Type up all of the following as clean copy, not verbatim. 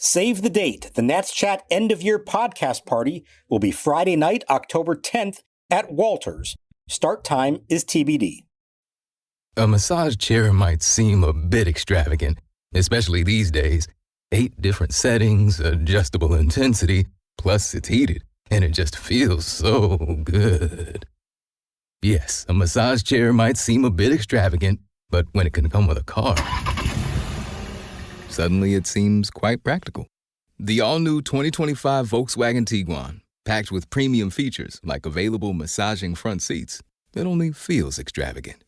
Save the date. The Nats Chat end-of-year podcast party will be Friday night, October 10th at Walters. Start time is TBD. A massage chair might seem a bit extravagant, especially these days. 8 different settings, adjustable intensity, plus it's heated, and it just feels so good. Yes, a massage chair might seem a bit extravagant, but when it can come with a car, suddenly it seems quite practical. The all-new 2025 Volkswagen Tiguan, packed with premium features like available massaging front seats, it only feels extravagant.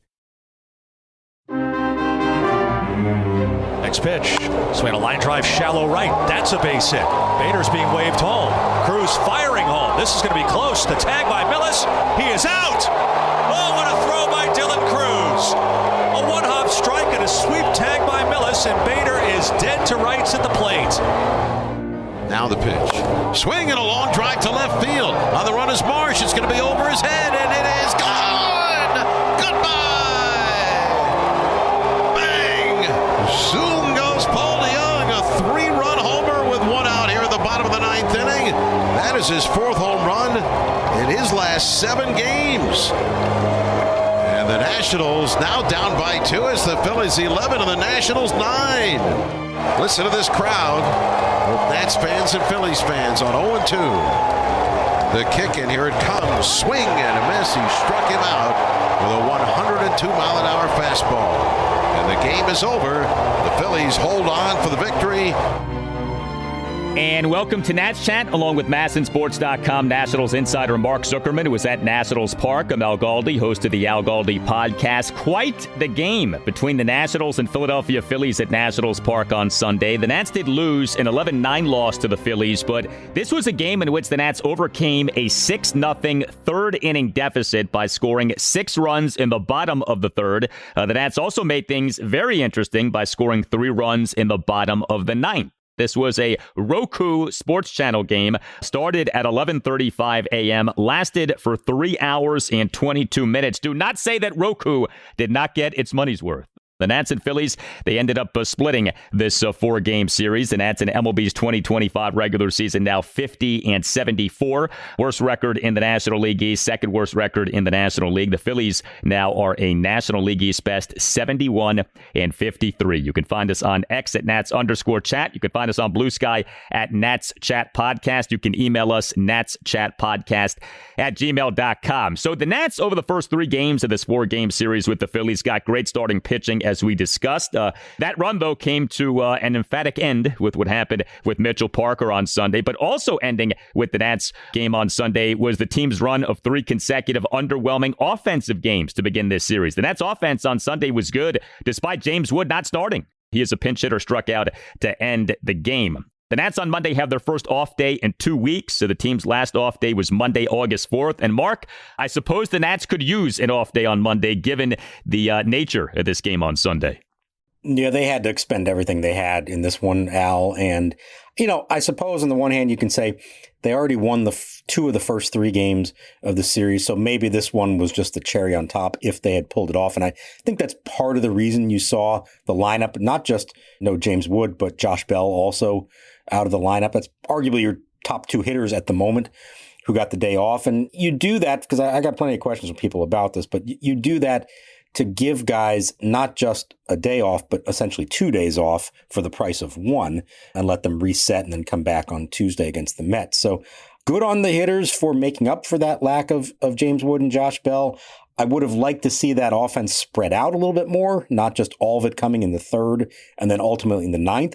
Next pitch, swing a line drive shallow right. That's a base hit. Bader's being waved home. Cruz firing home. This is going to be close. The tag by Millis. He is out. Oh, what a throw by Dylan Cruz. A one-hop strike and a sweep tag by Millis, and Bader is dead to rights at the plate. Now the pitch. Swing and a long drive to left field. On the run is Marsh. It's going to be over his head, and it is gone. Goodbye. Bang. Zoom goes Paul DeJong. A 3-run homer with 1 out here at the bottom of the 9th inning. That is his 4th home run in his last 7 games. And the Nationals now down by 2 as the Phillies 11 and the Nationals 9. Listen to this crowd with Nats fans and Phillies fans on 0-2. The kick, and here it comes. Swing and a miss. He struck him out with a 102-mile-an-hour fastball. And the game is over. The Phillies hold on for the victory. And welcome to Nats Chat, along with MASNsports.com Nationals insider Mark Zuckerman, who was at Nationals Park. I'm Al Galdi, host of the Al Galdi podcast. Quite the game between the Nationals and Philadelphia Phillies at Nationals Park on Sunday. The Nats did lose an 11-9 loss to the Phillies, but this was a game in which the Nats overcame a 6-0 third-inning deficit by scoring 6 runs in the bottom of the third. The Nats also made things very interesting by scoring 3 runs in the bottom of the 9th. This was a Roku Sports Channel game, started at 11:35 a.m., lasted for 3 hours and 22 minutes. Do not say that Roku did not get its money's worth. The Nats and Phillies, they ended up splitting this 4-game series. The Nats in MLB's 2025 regular season now 50-74. Worst record in the National League East, second worst record in the National League. The Phillies now are a National League East best 71-53. You can find us on X at Nats_chat. You can find us on Blue Sky at Nats Chat Podcast. You can email us natschatpodcast@gmail.com. So the Nats over the first 3 games of this 4-game series with the Phillies got great starting pitching, as we discussed. That run, though, came to an emphatic end with what happened with Mitchell Parker on Sunday, but also ending with the Nats game on Sunday was the team's run of 3 consecutive underwhelming offensive games to begin this series. The Nats offense on Sunday was good, despite James Wood not starting. He is a pinch hitter, struck out to end the game. The Nats on Monday have their first off day in 2 weeks, so the team's last off day was Monday, August 4th. And Mark, I suppose the Nats could use an off day on Monday, given the nature of this game on Sunday. Yeah, they had to expend everything they had in this one, Al. And, I suppose on the one hand, you can say they already won the 2 of the first 3 games of the series. So maybe this one was just the cherry on top if they had pulled it off. And I think that's part of the reason you saw the lineup, not just James Wood, but Josh Bell also out of the lineup. That's arguably your top 2 hitters at the moment who got the day off. And you do that because I got plenty of questions from people about this, but you do that to give guys not just a day off, but essentially 2 days off for the price of 1 and let them reset and then come back on Tuesday against the Mets. So good on the hitters for making up for that lack of James Wood and Josh Bell. I would have liked to see that offense spread out a little bit more, not just all of it coming in the 3rd and then ultimately in the 9th.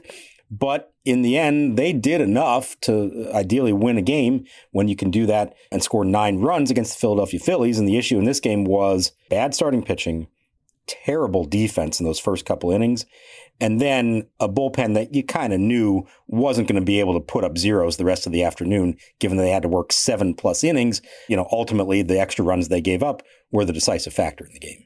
But in the end, they did enough to ideally win a game when you can do that and score 9 runs against the Philadelphia Phillies. And the issue in this game was bad starting pitching, terrible defense in those first couple innings, and then a bullpen that you kind of knew wasn't going to be able to put up zeros the rest of the afternoon, given that they had to work 7+ innings. Ultimately, the extra runs they gave up were the decisive factor in the game.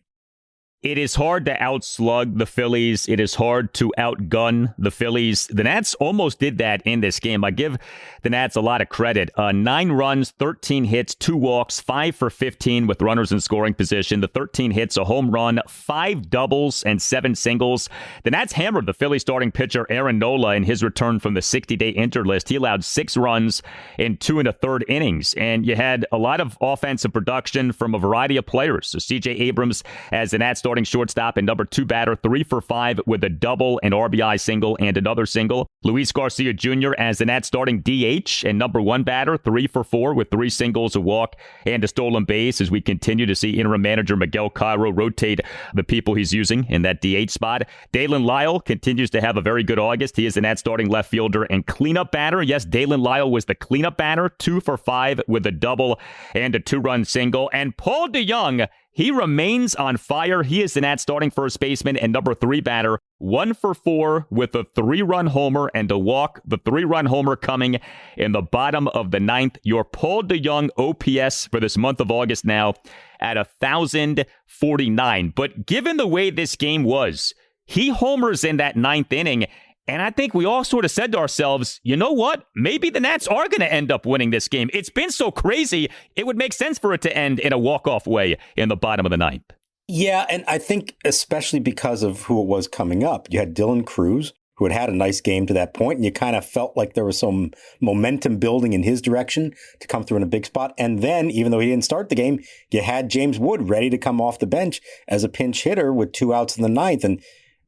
It is hard to outslug the Phillies. It is hard to outgun the Phillies. The Nats almost did that in this game. I give the Nats a lot of credit. 9 runs, 13 hits, 2 walks, 5 for 15 with runners in scoring position. The 13 hits, a home run, 5 doubles, and 7 singles. The Nats hammered the Phillies starting pitcher Aaron Nola in his return from the 60-day injured list. He allowed 6 runs in 2 1/3 innings. And you had a lot of offensive production from a variety of players. So C.J. Abrams as the Nats starting shortstop and number 2 batter, 3 for 5 with a double, an RBI single, and another single. Luis Garcia Jr. as the Nats starting DH and number 1 batter, 3 for 4 with 3 singles, a walk, and a stolen base, as we continue to see interim manager Miguel Cairo rotate the people he's using in that DH spot. Dalen Lyle continues to have a very good August. He is the Nats starting left fielder and cleanup batter. Yes, Dalen Lyle was the cleanup batter, 2 for 5 with a double and a 2-run single. And Paul DeJong, he remains on fire. He is the Nats starting first baseman and number 3 batter, 1 for 4 with a 3-run homer and a walk. The 3-run homer coming in the bottom of the 9th. Your Paul DeJong OPS for this month of August now at 1,049. But given the way this game was, he homers in that 9th inning. And I think we all sort of said to ourselves, you know what? Maybe the Nats are going to end up winning this game. It's been so crazy, it would make sense for it to end in a walk-off way in the bottom of the 9th. Yeah, and I think especially because of who it was coming up. You had Dylan Cruz, who had a nice game to that point, and you kind of felt like there was some momentum building in his direction to come through in a big spot. And then, even though he didn't start the game, you had James Wood ready to come off the bench as a pinch hitter with 2 outs in the 9th. And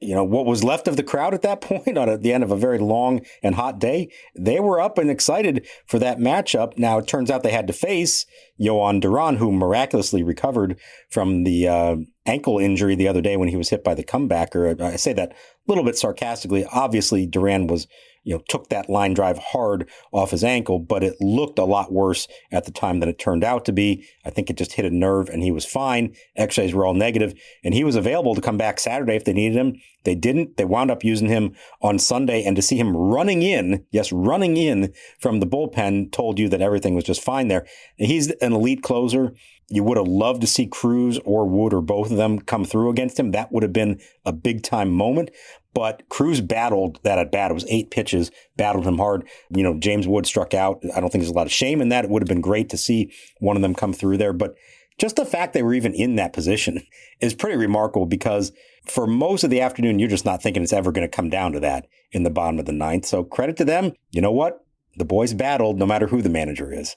what was left of the crowd at that point at the end of a very long and hot day, they were up and excited for that matchup. Now, it turns out they had to face Yohan Duran, who miraculously recovered from the ankle injury the other day when he was hit by the comebacker. I say that a little bit sarcastically. Obviously, Duran was took that line drive hard off his ankle, but it looked a lot worse at the time than it turned out to be. I think it just hit a nerve and he was fine. X-rays were all negative, and he was available to come back Saturday if they needed him. They didn't. They wound up using him on Sunday, and to see him running in from the bullpen told you that everything was just fine there. And he's an elite closer. You would have loved to see Cruz or Wood or both of them come through against him. That would have been a big-time moment. But Cruz battled that at bat. It was 8 pitches, battled him hard. James Wood struck out. I don't think there's a lot of shame in that. It would have been great to see one of them come through there. But just the fact they were even in that position is pretty remarkable, because for most of the afternoon, you're just not thinking it's ever going to come down to that in the bottom of the 9th. So credit to them. You know what? The boys battled no matter who the manager is.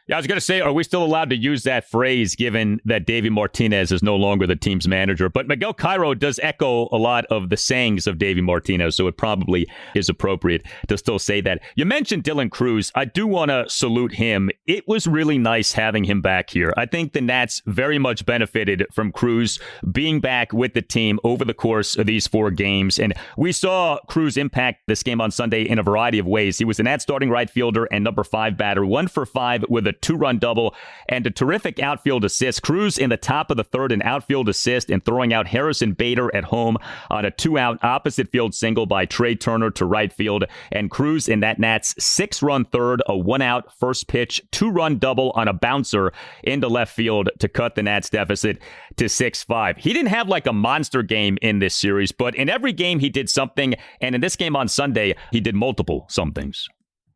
Yeah, I was going to say, are we still allowed to use that phrase given that Davey Martinez is no longer the team's manager? But Miguel Cairo does echo a lot of the sayings of Davey Martinez, so it probably is appropriate to still say that. You mentioned Dylan Cruz. I do want to salute him. It was really nice having him back here. I think the Nats very much benefited from Cruz being back with the team over the course of these 4 games. And we saw Cruz impact this game on Sunday in a variety of ways. He was the Nats starting right fielder and number 5 batter, 1 for 5 with a 2-run double and a terrific outfield assist. Cruz in the top of the 3rd, an outfield assist, and throwing out Harrison Bader at home on a 2-out opposite field single by Trey Turner to right field. And Cruz in that Nats 6-run 3rd, a 1-out first pitch, 2-run double on a bouncer into left field to cut the Nats deficit to 6-5. He didn't have like a monster game in this series, but in every game he did something. And in this game on Sunday, he did multiple somethings.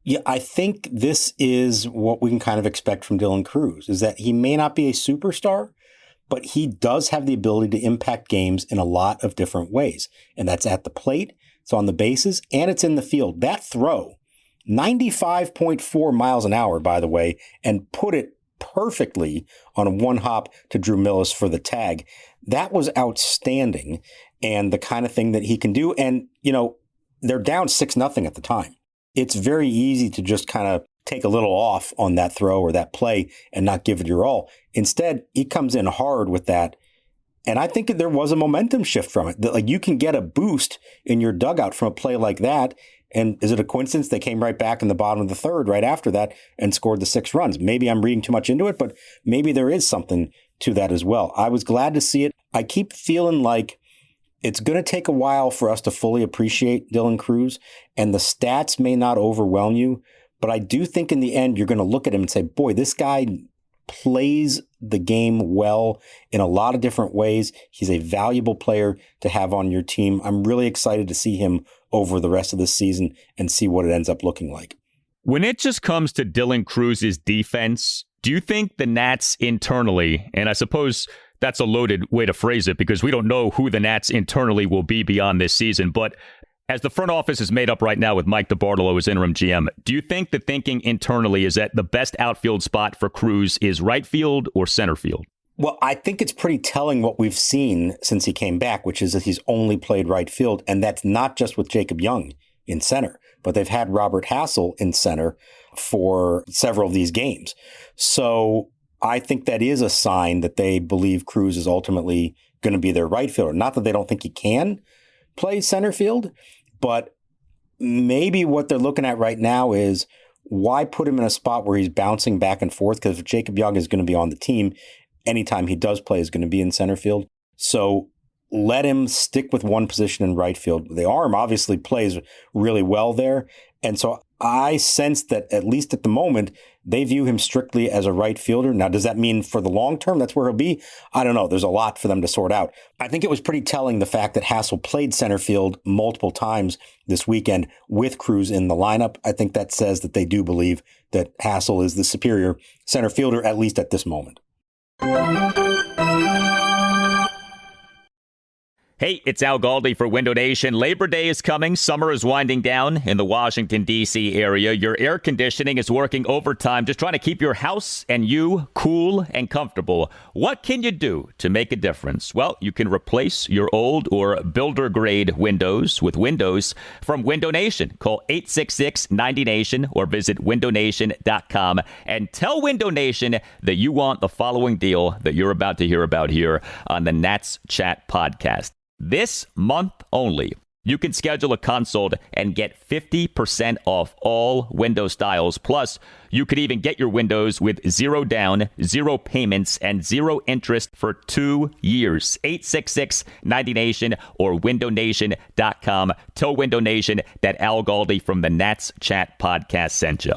Yeah, I think this is what we can kind of expect from Dylan Cruz, is that he may not be a superstar, but he does have the ability to impact games in a lot of different ways. And that's at the plate, it's on the bases, and it's in the field. That throw, 95.4 miles an hour, by the way, and put it perfectly on a 1-hop to Drew Millis for the tag. That was outstanding, and the kind of thing that he can do. And, they're down 6-0 at the time. It's very easy to just kind of take a little off on that throw or that play and not give it your all. Instead, he comes in hard with that. And I think there was a momentum shift from it. That, like, you can get a boost in your dugout from a play like that. And is it a coincidence they came right back in the bottom of the 3rd right after that and scored the 6 runs? Maybe I'm reading too much into it, but maybe there is something to that as well. I was glad to see it. I keep feeling like it's going to take a while for us to fully appreciate Dylan Cruz, and the stats may not overwhelm you, but I do think in the end you're going to look at him and say, boy, this guy plays the game well in a lot of different ways. He's a valuable player to have on your team. I'm really excited to see him over the rest of the season and see what it ends up looking like. When it just comes to Dylan Cruz's defense, do you think the Nats internally, and I suppose that's a loaded way to phrase it because we don't know who the Nats internally will be beyond this season, but as the front office is made up right now with Mike DeBartolo as interim GM, do you think the thinking internally is that the best outfield spot for Cruz is right field or center field? Well, I think it's pretty telling what we've seen since he came back, which is that he's only played right field. And that's not just with Jacob Young in center, but they've had Robert Hassel in center for several of these games. So I think that is a sign that they believe Cruz is ultimately going to be their right fielder. Not that they don't think he can play center field, but maybe what they're looking at right now is why put him in a spot where he's bouncing back and forth? Because if Jacob Young is going to be on the team, anytime he does play is going to be in center field. So let him stick with one position in right field. The arm obviously plays really well there. And so I sense that at least at the moment, they view him strictly as a right fielder. Now, does that mean for the long term that's where he'll be? I don't know. There's a lot for them to sort out. I think it was pretty telling the fact that Hassel played center field multiple times this weekend with Cruz in the lineup. I think that says that they do believe that Hassel is the superior center fielder, at least at this moment. Hey, it's Al Galdi for Window Nation. Labor Day is coming. Summer is winding down in the Washington, D.C. area. Your air conditioning is working overtime, just trying to keep your house and you cool and comfortable. What can you do to make a difference? Well, you can replace your old or builder-grade windows with windows from Window Nation. Call 866-90NATION or visit windownation.com and tell Window Nation that you want the following deal that you're about to hear about here on the Nats Chat podcast. This month only, you can schedule a consult and get 50% off all window styles. Plus, you could even get your windows with 0 down, 0 payments, and 0 interest for 2 years. 866-90NATION or windownation.com. Tell Window Nation that Al Galdi from the Nats Chat podcast sent you.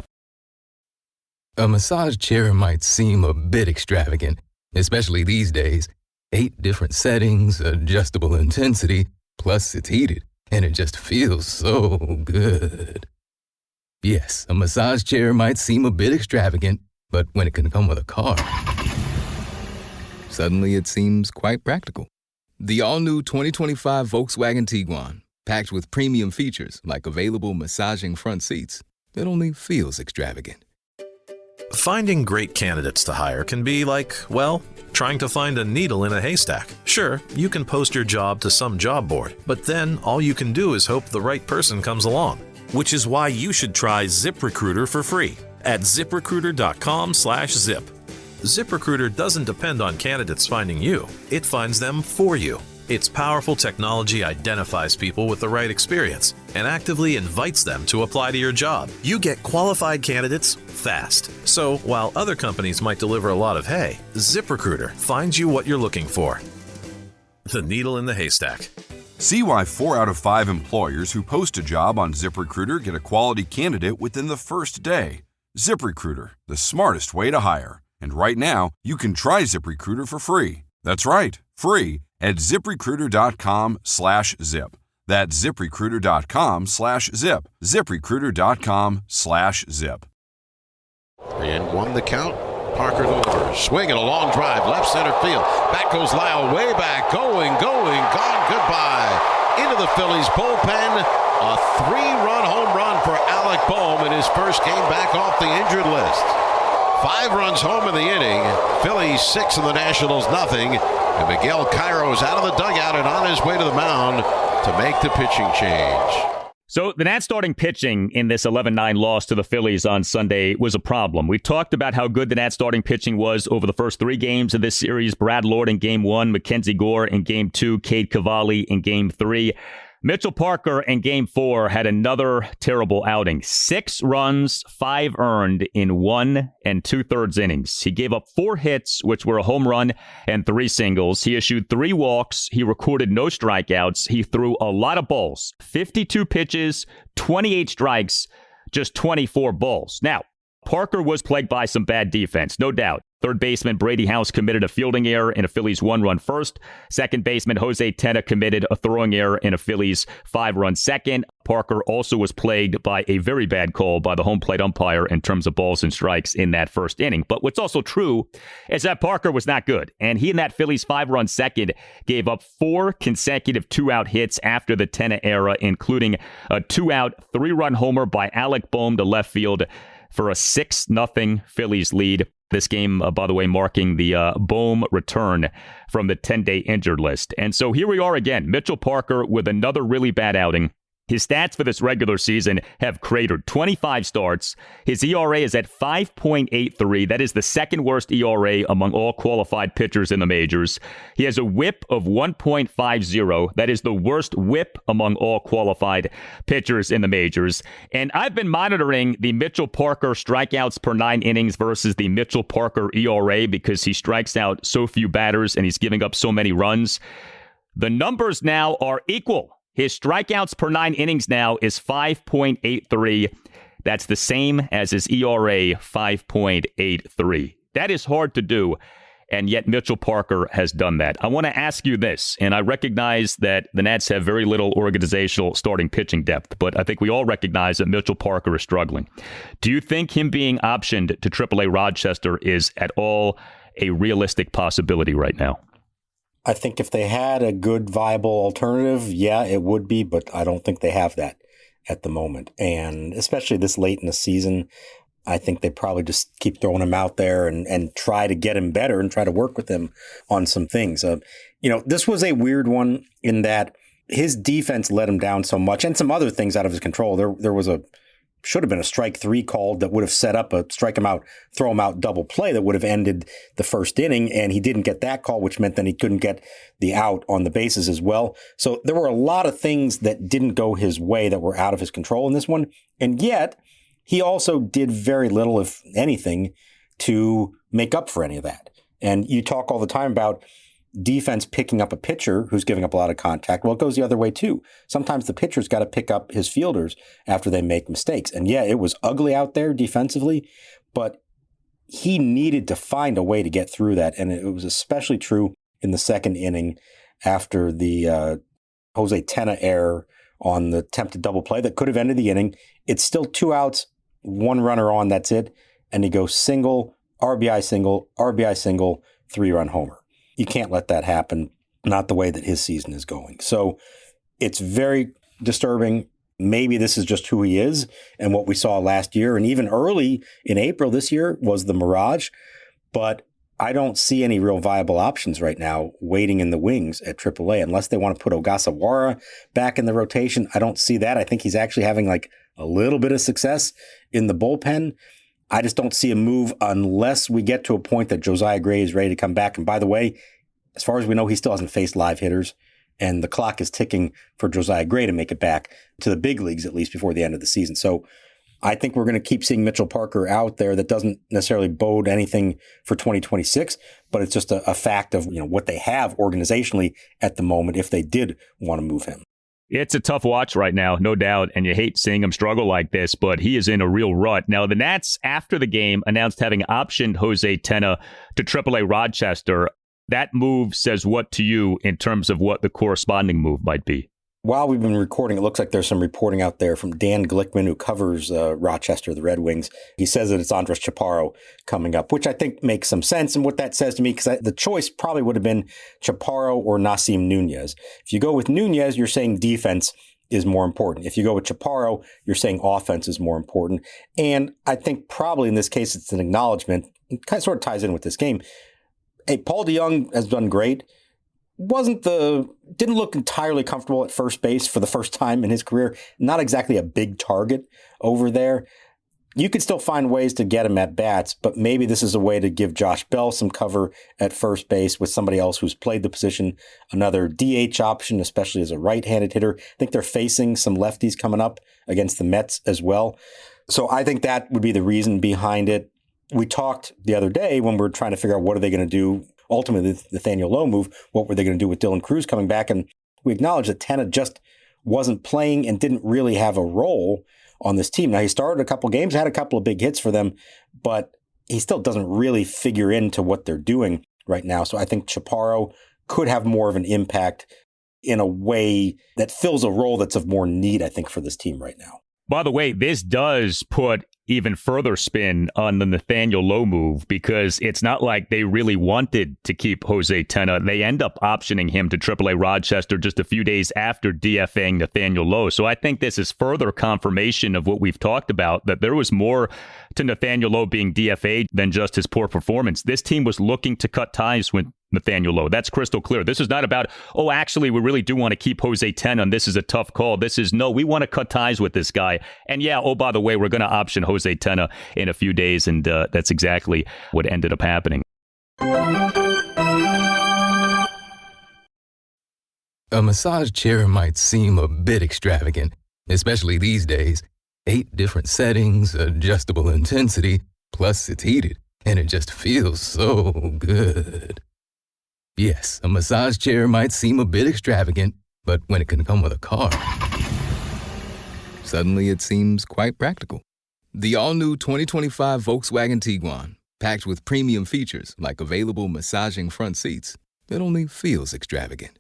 A massage chair might seem a bit extravagant, especially these days. 8 different settings, adjustable intensity, plus it's heated, and it just feels so good. Yes, a massage chair might seem a bit extravagant, but when it can come with a car, suddenly it seems quite practical. The all-new 2025 Volkswagen Tiguan, packed with premium features like available massaging front seats, it only feels extravagant. Finding great candidates to hire can be like, well, trying to find a needle in a haystack. Sure, you can post your job to some job board, but then all you can do is hope the right person comes along. Which is why you should try ZipRecruiter for free at ZipRecruiter.com/zip. ZipRecruiter doesn't depend on candidates finding you. It finds them for you. Its powerful technology identifies people with the right experience and actively invites them to apply to your job. You get qualified candidates fast. So while other companies might deliver a lot of hay, ZipRecruiter finds you what you're looking for. The needle in the haystack. See why 4 out of 5 employers who post a job on ZipRecruiter get a quality candidate within the first day. ZipRecruiter, the smartest way to hire. And right now, you can try ZipRecruiter for free. That's right, free at ZipRecruiter.com/zip. That's ZipRecruiter.com/zip. ZipRecruiter.com/zip. 3-1 the count. Parker delivers. Swinging a long drive, left center field. Back goes Lyle, way back. Going, gone, goodbye. Into the Phillies bullpen. A 3-run home run for Alec Bohm in his first game back off the injured list. 5 runs home in the inning. Phillies 6 and the Nationals nothing. And Miguel Cairo's out of the dugout and on his way to the mound to make the pitching change. So the Nats starting pitching in this 11-9 loss to the Phillies on Sunday was a problem. We've talked about how good the Nats starting pitching was over the first 3 games of this series. Brad Lord in Game 1, Mackenzie Gore in Game 2, Cade Cavalli in Game 3. Mitchell Parker in Game 4 had another terrible outing. 6 runs, 5 earned in 1 2/3 innings. He gave up 4 hits, which were a home run and 3 singles. He issued 3 walks. He recorded no strikeouts. He threw a lot of balls. 52 pitches, 28 strikes, just 24 balls. Now, Parker was plagued by some bad defense, no doubt. Third baseman Brady House committed a fielding error in a Phillies 1-run first. Second baseman Jose Tena committed a throwing error in a Phillies 5-run second. Parker also was plagued by a very bad call by the home plate umpire in terms of balls and strikes in that first inning. But what's also true is that Parker was not good. And he in that Phillies 5-run second gave up 4 consecutive 2-out hits after the Tena era, including a 2-out 3-run homer by Alec Boehm to left field for a 6-0 Phillies lead. This game, by the way, marking the Boehm return from the 10-day injured list. And so here we are again, Mitchell Parker with another really bad outing. His stats for this regular season have cratered. 25 starts. His ERA is at 5.83. That is the second worst ERA among all qualified pitchers in the majors. He has a whip of 1.50. That is the worst whip among all qualified pitchers in the majors. And I've been monitoring the Mitchell Parker strikeouts per 9 innings versus the Mitchell Parker ERA because he strikes out so few batters and he's giving up so many runs. The numbers now are equal. His strikeouts per 9 innings now is 5.83. That's the same as his ERA, 5.83. That is hard to do, and yet Mitchell Parker has done that. I want to ask you this, and I recognize that the Nats have very little organizational starting pitching depth, but I think we all recognize that Mitchell Parker is struggling. Do you think him being optioned to AAA Rochester is at all a realistic possibility right now? I think if they had a good, viable alternative, yeah, it would be, but I don't think they have that at the moment. And especially this late in the season, I think they probably just keep throwing him out there and try to get him better and try to work with him on some things. This was a weird one in that his defense let him down so much and some other things out of his control. There was should have been a strike 3 called that would have set up a strike him out, throw him out double play that would have ended the first inning. And he didn't get that call, which meant that he couldn't get the out on the bases as well. So there were a lot of things that didn't go his way that were out of his control in this one. And yet he also did very little, if anything, to make up for any of that. And you talk all the time about defense picking up a pitcher who's giving up a lot of contact. Well, it goes the other way too. Sometimes the pitcher's got to pick up his fielders after they make mistakes. And yeah, it was ugly out there defensively, but he needed to find a way to get through that. And it was especially true in the second inning after the Jose Tena error on the attempted double play that could have ended the inning. It's still 2 outs, 1 runner on, that's it. And he goes single, RBI single, 3-run homer. You can't let that happen, not the way that his season is going. So it's very disturbing. Maybe this is just who he is and what we saw last year. And even early in April this year was the mirage. But I don't see any real viable options right now waiting in the wings at AAA unless they want to put Ogasawara back in the rotation. I don't see that. I think he's actually having like a little bit of success in the bullpen. I just don't see a move unless we get to a point that Josiah Gray is ready to come back. And by the way, as far as we know, he still hasn't faced live hitters. And the clock is ticking for Josiah Gray to make it back to the big leagues, at least before the end of the season. So I think we're going to keep seeing Mitchell Parker out there. That doesn't necessarily bode anything for 2026, but it's just a fact of what they have organizationally at the moment if they did want to move him. It's a tough watch right now, no doubt, and you hate seeing him struggle like this, but he is in a real rut. Now, the Nats, after the game, announced having optioned Jose Tena to AAA Rochester. That move says what to you in terms of what the corresponding move might be? While we've been recording, it looks like there's some reporting out there from Dan Glickman, who covers Rochester, the Red Wings. He says that it's Andres Chaparro coming up, which I think makes some sense. And what that says to me, because the choice probably would have been Chaparro or Nasim Nunez. If you go with Nunez, you're saying defense is more important. If you go with Chaparro, you're saying offense is more important. And I think probably in this case, it's an acknowledgement. It kind of sort of ties in with this game. Hey, Paul DeJong has done great. Didn't look entirely comfortable at first base for the first time in his career. Not exactly a big target over there. You could still find ways to get him at bats, but maybe this is a way to give Josh Bell some cover at first base with somebody else who's played the position, another DH option, especially as a right-handed hitter. I think they're facing some lefties coming up against the Mets as well. So I think that would be the reason behind it. We talked the other day when we were trying to figure out what are they going to do. Ultimately, the Nathaniel Lowe move, what were they going to do with Dylan Cruz coming back? And we acknowledged that Tena just wasn't playing and didn't really have a role on this team. Now, he started a couple games, had a couple of big hits for them, but he still doesn't really figure into what they're doing right now. So I think Chaparro could have more of an impact in a way that fills a role that's of more need, I think, for this team right now. By the way, this does put even further spin on the Nathaniel Lowe move, because it's not like they really wanted to keep Jose Tena. They end up optioning him to AAA Rochester just a few days after DFA'ing Nathaniel Lowe. So I think this is further confirmation of what we've talked about, that there was more to Nathaniel Lowe being DFA'd than just his poor performance. This team was looking to cut ties with Nathaniel Lowe. That's crystal clear. This is not about, oh, actually, we really do want to keep Jose Tena, and this is a tough call. This is, no, we want to cut ties with this guy. And yeah, oh, by the way, we're going to option Jose Tena in a few days, and that's exactly what ended up happening. A massage chair might seem a bit extravagant, especially these days. 8 different settings, adjustable intensity, plus it's heated, and it just feels so good. Yes, a massage chair might seem a bit extravagant, but when it can come with a car, suddenly it seems quite practical. The all-new 2025 Volkswagen Tiguan, packed with premium features like available massaging front seats, it only feels extravagant.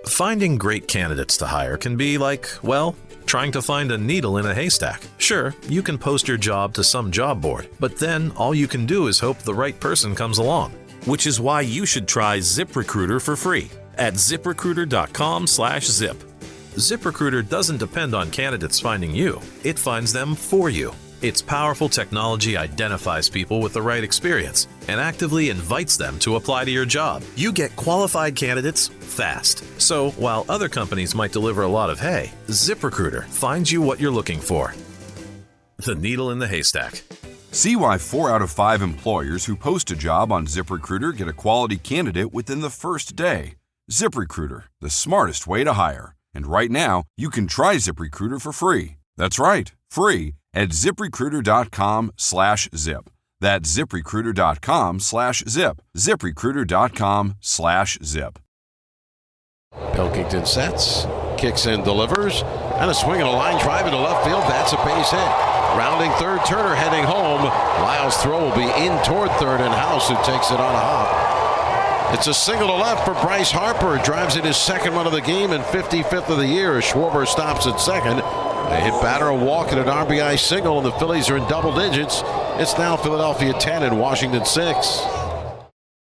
Finding great candidates to hire can be like, well, trying to find a needle in a haystack. Sure, you can post your job to some job board, but then all you can do is hope the right person comes along. Which is why you should try ZipRecruiter for free at ZipRecruiter.com/zip. ZipRecruiter doesn't depend on candidates finding you. It finds them for you. Its powerful technology identifies people with the right experience and actively invites them to apply to your job. You get qualified candidates fast. So while other companies might deliver a lot of hay, ZipRecruiter finds you what you're looking for. The needle in the haystack. See why 4 out of 5 employers who post a job on ZipRecruiter get a quality candidate within the first day. ZipRecruiter, the smartest way to hire. And right now, you can try ZipRecruiter for free. That's right, free at ZipRecruiter.com/zip. That's ZipRecruiter.com/zip. ZipRecruiter.com/zip. Pilkington sets, kicks in, delivers, and a swing and a line drive into left field. That's a base hit. Rounding third, Turner heading home. Lyle's throw will be in toward third, and House, who takes it on a hop. It's a single to left for Bryce Harper. Drives in his second one of the game and 55th of the year. Schwarber stops at second. They hit batter a walk and an RBI single, and the Phillies are in double digits. It's now Philadelphia 10 and Washington 6.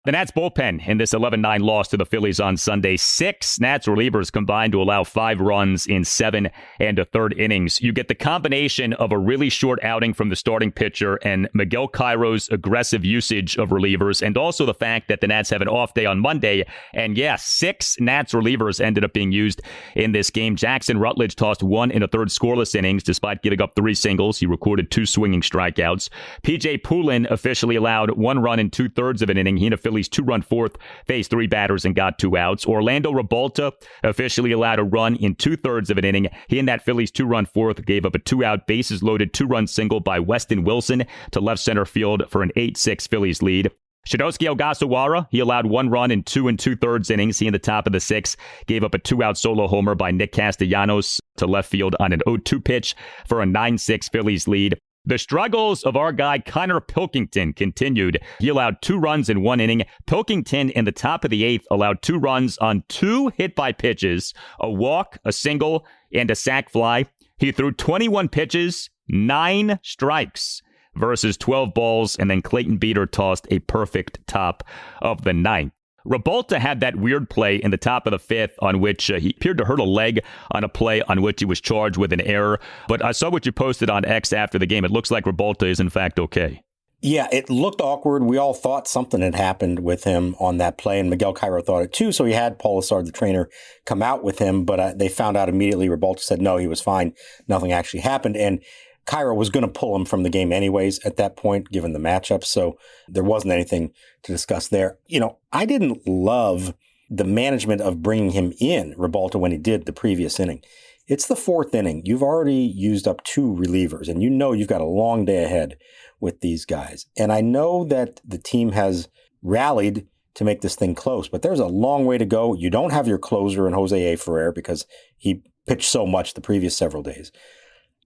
The Nats bullpen in this 11-9 loss to the Phillies on Sunday. 6 Nats relievers combined to allow 5 runs in 7 1/3 innings. You get the combination of a really short outing from the starting pitcher and Miguel Cairo's aggressive usage of relievers, and also the fact that the Nats have an off day on Monday. And yes, 6 Nats relievers ended up being used in this game. Jackson Rutledge tossed 1 1/3 scoreless innings despite giving up 3 singles. He recorded 2 swinging strikeouts. PJ Poulin officially allowed 1 run in 2/3 of an inning. He and a Phillies 2-run fourth faced 3 batters and got 2 outs. Orlando Rebolta officially allowed a run in 2/3 of an inning. He and that Phillies 2-run fourth gave up a 2-out, bases loaded 2-run single by Weston Wilson to left center field for an 8-6 Phillies lead. Shidosuke Ogasawara, he allowed 1 run in 2 2/3 innings. He in the top of the 6th gave up a 2-out solo homer by Nick Castellanos to left field on an 0-2 pitch for a 9-6 Phillies lead. The struggles of our guy Connor Pilkington continued. He allowed 2 runs in 1 inning. Pilkington in the top of the 8th allowed 2 runs on 2 hit-by pitches, a walk, a single, and a sac fly. He threw 21 pitches, 9 strikes versus 12 balls, and then Clayton Beeter tossed a perfect top of the 9th. Rebolta had that weird play in the top of the 5th on which he appeared to hurt a leg on a play on which he was charged with an error. But I saw what you posted on X after the game. It looks like Rebolta is in fact okay. Yeah, it looked awkward. We all thought something had happened with him on that play, and Miguel Cairo thought it too. So he had Paul Lessard, the trainer, come out with him. But they found out immediately. Rebolta said no, he was fine. Nothing actually happened. And Cairo was going to pull him from the game anyways at that point, given the matchup. So there wasn't anything to discuss there. You know, I didn't love the management of bringing him in, Rebolta, when he did the previous inning. It's the 4th inning. You've already used up 2 relievers, and you know you've got a long day ahead with these guys. And I know that the team has rallied to make this thing close, but there's a long way to go. You don't have your closer in Jose A. Ferrer because he pitched so much the previous several days.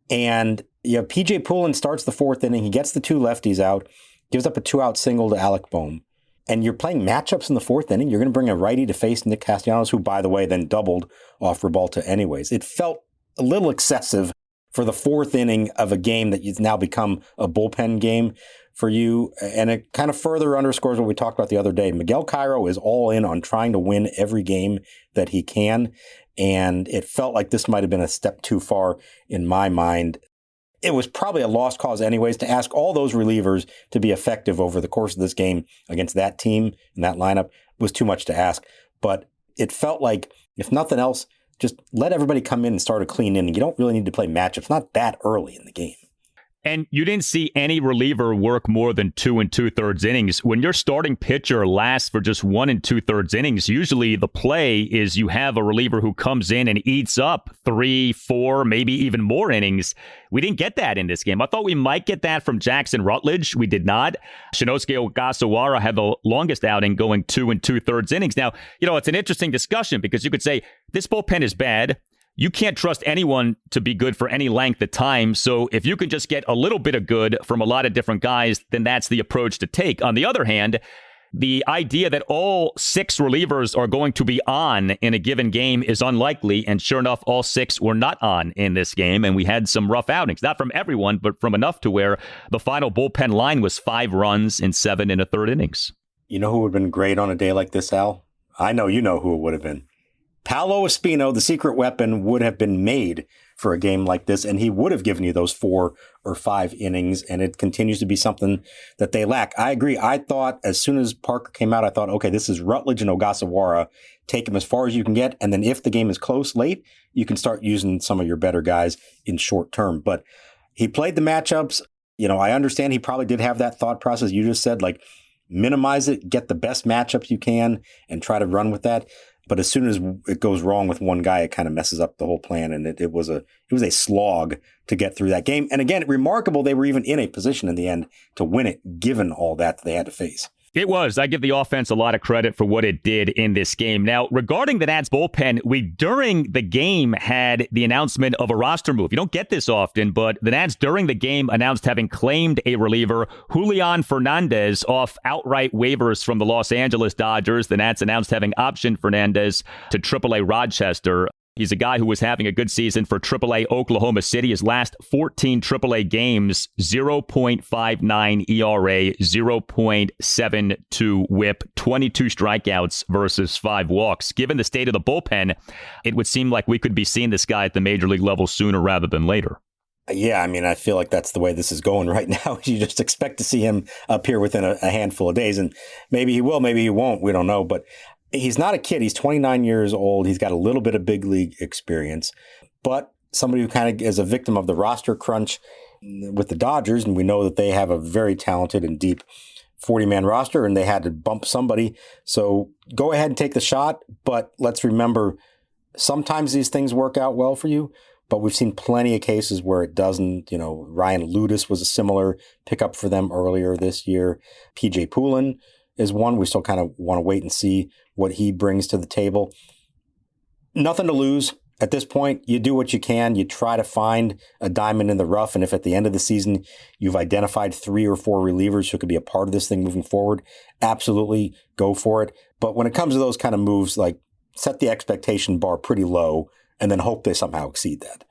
And PJ Poulin starts the 4th inning. He gets the 2 lefties out. gives up a 2-out single to Alec Boehm. And you're playing matchups in the fourth inning. You're going to bring a righty to face Nick Castellanos, who, by the way, then doubled off Rebalta anyways. It felt a little excessive for the fourth inning of a game that has now become a bullpen game for you. And it kind of further underscores what we talked about the other day. Miguel Cairo is all in on trying to win every game that he can. And it felt like this might have been a step too far in my mind. It was probably a lost cause anyways to ask all those relievers to be effective over the course of this game against that team and that lineup was too much to ask. But it felt like, if nothing else, just let everybody come in and start a clean inning. You don't really need to play matchups, not that early in the game. And you didn't see any reliever work more than 2 2/3 innings. When your starting pitcher lasts for just 1 2/3 innings, usually the play is you have a reliever who comes in and eats up 3, 4, maybe even more innings. We didn't get that in this game. I thought we might get that from Jackson Rutledge. We did not. Shinosuke Ogasawara had the longest outing, going 2 2/3 innings. Now, it's an interesting discussion because you could say this bullpen is bad. You can't trust anyone to be good for any length of time. So if you can just get a little bit of good from a lot of different guys, then that's the approach to take. On the other hand, the idea that all 6 relievers are going to be on in a given game is unlikely. And sure enough, all 6 were not on in this game. And we had some rough outings, not from everyone, but from enough to where the final bullpen line was 5 runs in 7 1/3 innings. You know who would have been great on a day like this, Al? I know you know who it would have been. Paolo Espino, the secret weapon, would have been made for a game like this, and he would have given you those 4 or 5 innings, and it continues to be something that they lack. I agree. I thought as soon as Parker came out, I thought, okay, this is Rutledge and Ogasawara. Take them as far as you can get, and then if the game is close late, you can start using some of your better guys in short term. But he played the matchups. I understand he probably did have that thought process you just said, like minimize it, get the best matchups you can, and try to run with that. But as soon as it goes wrong with one guy, it kind of messes up the whole plan. And it was a slog to get through that game. And again, remarkable they were even in a position in the end to win it, given all that they had to face. It was. I give the offense a lot of credit for what it did in this game. Now, regarding the Nats bullpen, we during the game had the announcement of a roster move. You don't get this often, but the Nats during the game announced having claimed a reliever, Julian Fernandez, off outright waivers from the Los Angeles Dodgers. The Nats announced having optioned Fernandez to AAA Rochester. He's a guy who was having a good season for AAA Oklahoma City. His last 14 AAA games, 0.59 ERA, 0.72 whip, 22 strikeouts versus 5 walks. Given the state of the bullpen, it would seem like we could be seeing this guy at the major league level sooner rather than later. Yeah, I mean, I feel like that's the way this is going right now. You just expect to see him up here within a handful of days, and maybe he will, maybe he won't. We don't know, but he's not a kid. He's 29 years old. He's got a little bit of big league experience, but somebody who kind of is a victim of the roster crunch with the Dodgers. And we know that they have a very talented and deep 40-man roster, and they had to bump somebody. So go ahead and take the shot. But let's remember, sometimes these things work out well for you, but we've seen plenty of cases where it doesn't. Ryan Ludus was a similar pickup for them earlier this year. PJ Poulin is one. We still kind of want to wait and see what he brings to the table. Nothing to lose at this point. You do what you can. You try to find a diamond in the rough. And if at the end of the season you've identified 3 or 4 relievers who could be a part of this thing moving forward, absolutely go for it. But when it comes to those kind of moves, like set the expectation bar pretty low and then hope they somehow exceed that.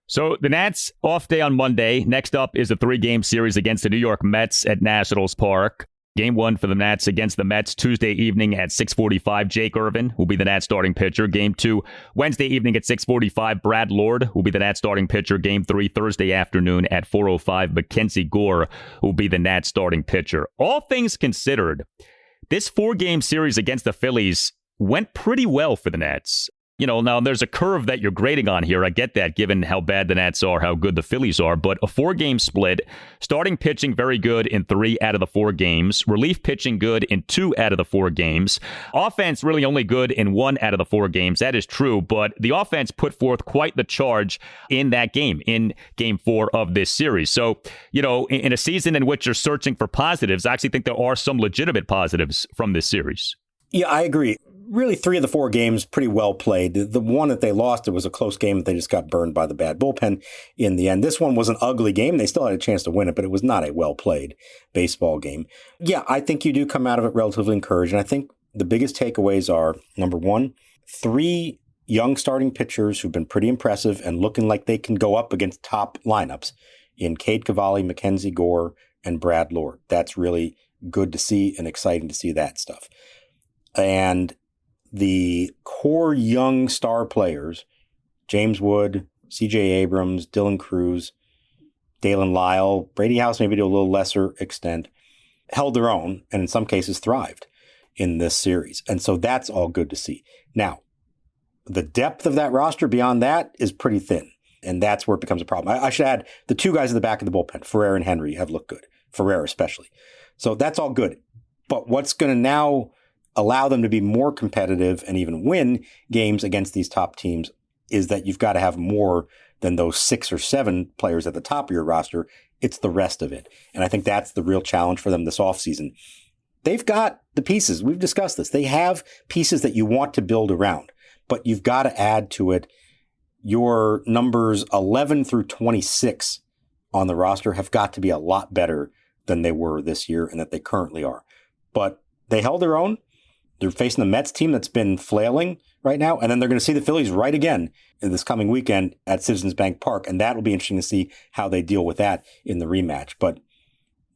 So the Nats off day on Monday. Next up is a 3-game series against the New York Mets at Nationals Park. Game 1 for the Nats against the Mets Tuesday evening at 6:45. Jake Irvin will be the Nats starting pitcher. Game 2 Wednesday evening at 6:45. Brad Lord will be the Nats starting pitcher. Game 3 Thursday afternoon at 4:05. Mackenzie Gore will be the Nats starting pitcher. All things considered, this 4-game series against the Phillies went pretty well for the Nats. Now there's a curve that you're grading on here. I get that given how bad the Nats are, how good the Phillies are, but a 4-game split, starting pitching very good in 3 out of the 4 games, relief pitching good in 2 out of the 4 games, offense really only good in 1 out of the 4 games. That is true, but the offense put forth quite the charge in that game, in Game 4 of this series. So, in a season in which you're searching for positives, I actually think there are some legitimate positives from this series. Yeah, I agree. really 3 of the 4 games pretty well played. The one that they lost, it was a close game that they just got burned by the bad bullpen in the end. This one was an ugly game. They still had a chance to win it, but it was not a well-played baseball game. Yeah, I think you do come out of it relatively encouraged. And I think the biggest takeaways are, number one, 3 young starting pitchers who've been pretty impressive and looking like they can go up against top lineups in Cade Cavalli, Mackenzie Gore, and Brad Lord. That's really good to see and exciting to see that stuff. And the core young star players, James Wood, C.J. Abrams, Dylan Cruz, Dalen Lyle, Brady House maybe to a little lesser extent, held their own and in some cases thrived in this series. And so that's all good to see. Now, the depth of that roster beyond that is pretty thin, and that's where it becomes a problem. I should add the 2 guys at the back of the bullpen, Ferrer and Henry, have looked good. Ferrer especially. So that's all good. But what's going to now allow them to be more competitive and even win games against these top teams is that you've got to have more than those 6 or 7 players at the top of your roster. It's the rest of it. And I think that's the real challenge for them this offseason. They've got the pieces. We've discussed this. They have pieces that you want to build around, but you've got to add to it. Your numbers 11 through 26 on the roster have got to be a lot better than they were this year and that they currently are. But they held their own. They're facing the Mets team that's been flailing right now, and then they're going to see the Phillies right again in this coming weekend at Citizens Bank Park, and that will be interesting to see how they deal with that in the rematch. But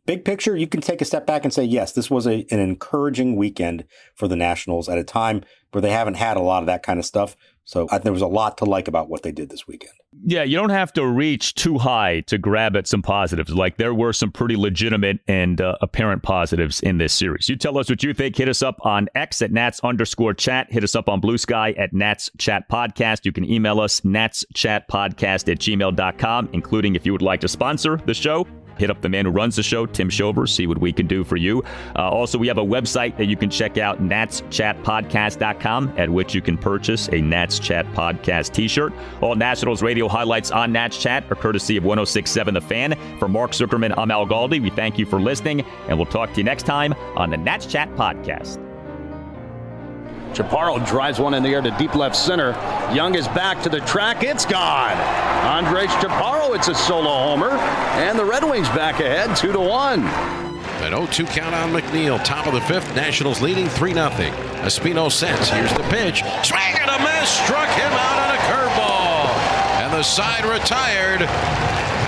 big picture, you can take a step back and say, yes, this was an encouraging weekend for the Nationals at a time where they haven't had a lot of that kind of stuff. So I think there was a lot to like about what they did this weekend. Yeah, you don't have to reach too high to grab at some positives. Like there were some pretty legitimate and apparent positives in this series. You tell us what you think. Hit us up on X at Nats_chat. Hit us up on Blue Sky at Nats Chat Podcast. You can email us natschatpodcast@gmail.com, including if you would like to sponsor the show. Hit up the man who runs the show, Tim Shover, see what we can do for you. Also, we have a website that you can check out, natschatpodcast.com, at which you can purchase a Nats Chat Podcast t-shirt. All Nationals radio highlights on Nats Chat are courtesy of 106.7 The Fan. For Mark Zuckerman, I'm Al Galdi. We thank you for listening, and we'll talk to you next time on the Nats Chat Podcast. Chaparro drives one in the air to deep left center. Young is back to the track. It's gone. Andres Chaparro, it's a solo homer. And the Red Wings back ahead, 2-1. An 0-2 count on McNeil. Top of the 5th. Nationals leading 3-0. Espino sends. Here's the pitch. Swing and a miss. Struck him out on a curveball. And the side retired.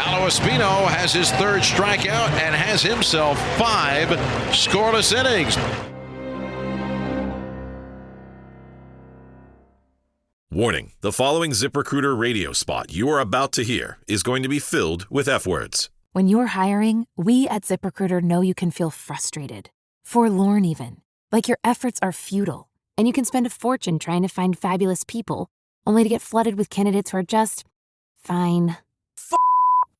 Paolo Espino has his 3rd strikeout and has himself 5 scoreless innings. Warning, the following ZipRecruiter radio spot you are about to hear is going to be filled with F-words. When you're hiring, we at ZipRecruiter know you can feel frustrated, forlorn even, like your efforts are futile, and you can spend a fortune trying to find fabulous people, only to get flooded with candidates who are just fine.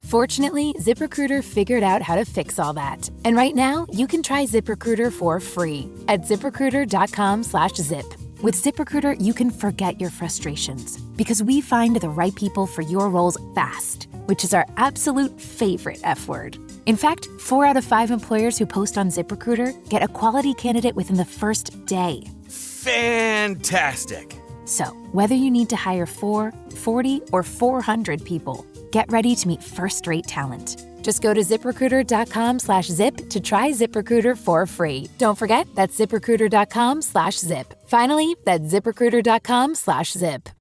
Fortunately, ZipRecruiter figured out how to fix all that. And right now, you can try ZipRecruiter for free at ZipRecruiter.com/zip. With ZipRecruiter, you can forget your frustrations because we find the right people for your roles fast, which is our absolute favorite F word. In fact, 4 out of 5 employers who post on ZipRecruiter get a quality candidate within the first day. Fantastic. So, whether you need to hire 4, 40, or 400 people, get ready to meet first-rate talent. Just go to ZipRecruiter.com/zip to try ZipRecruiter for free. Don't forget, that's ZipRecruiter.com/zip. Finally, that's ZipRecruiter.com/zip.